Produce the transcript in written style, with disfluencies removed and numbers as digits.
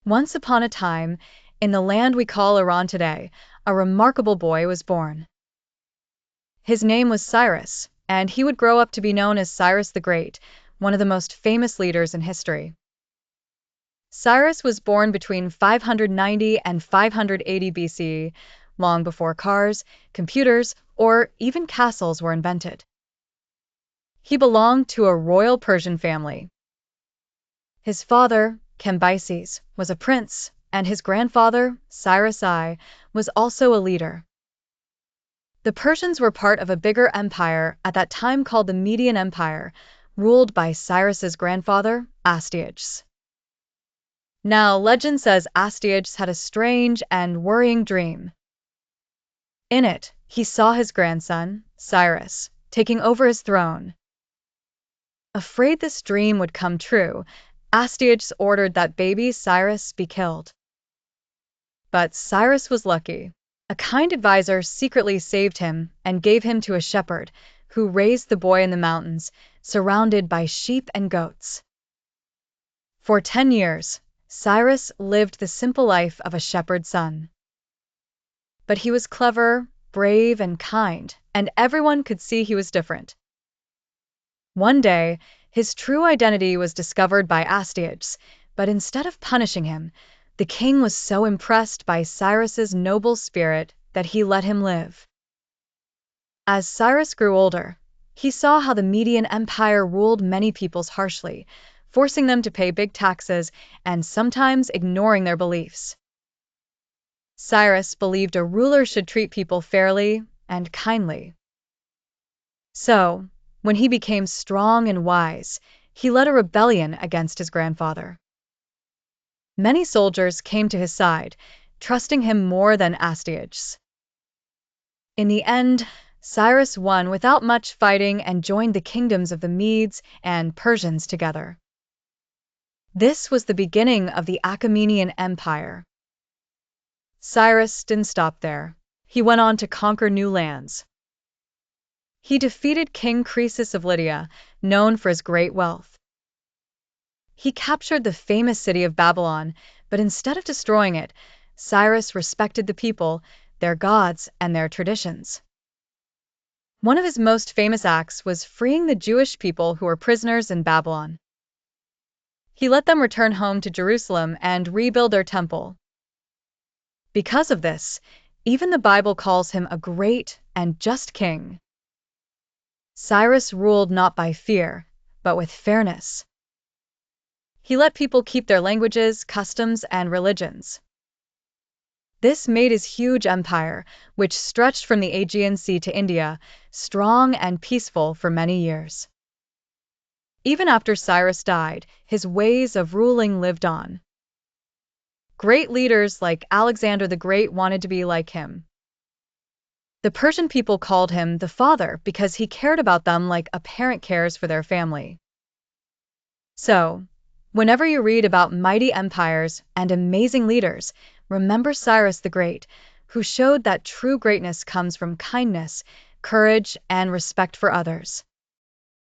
Once upon a time, in the land we call Iran today, a remarkable boy was born. His name was Cyrus, and he would grow up to be known as Cyrus the Great, one of the most famous leaders in history. Cyrus was born between 590 and 580 BCE, long before cars, computers, or even castles were invented. He belonged to a royal Persian family. His father, Cambyses, was a prince, and his grandfather, Cyrus I, was also a leader. The Persians were part of a bigger empire at that time called the Median Empire, ruled by Cyrus's grandfather, Astyages. Now, legend says Astyages had a strange and worrying dream. In it, he saw his grandson, Cyrus, taking over his throne. Afraid this dream would come true, Astyages ordered that baby Cyrus be killed. But Cyrus was lucky. A kind advisor secretly saved him and gave him to a shepherd, who raised the boy in the mountains, surrounded by sheep and goats. For 10 years, Cyrus lived the simple life of a shepherd's son. But he was clever, brave, and kind, and everyone could see he was different. One day, his true identity was discovered by Astyages, but instead of punishing him, the king was so impressed by Cyrus's noble spirit that he let him live. As Cyrus grew older, he saw how the Median Empire ruled many peoples harshly, forcing them to pay big taxes and sometimes ignoring their beliefs. Cyrus believed a ruler should treat people fairly and kindly. So, when he became strong and wise, he led a rebellion against his grandfather. Many soldiers came to his side, trusting him more than Astyages. In the end, Cyrus won without much fighting and joined the kingdoms of the Medes and Persians together. This was the beginning of the Achaemenian Empire. Cyrus didn't stop there. He went on to conquer new lands. He defeated King Croesus of Lydia, known for his great wealth. He captured the famous city of Babylon, but instead of destroying it, Cyrus respected the people, their gods, and their traditions. One of his most famous acts was freeing the Jewish people who were prisoners in Babylon. He let them return home to Jerusalem and rebuild their temple. Because of this, even the Bible calls him a great and just king. Cyrus ruled not by fear, but with fairness. He let people keep their languages, customs, and religions. This made his huge empire, which stretched from the Aegean Sea to India, strong and peaceful for many years. Even after Cyrus died, his ways of ruling lived on. Great leaders like Alexander the Great wanted to be like him. The Persian people called him the father because he cared about them like a parent cares for their family. So, whenever you read about mighty empires and amazing leaders, remember Cyrus the Great, who showed that true greatness comes from kindness, courage, and respect for others.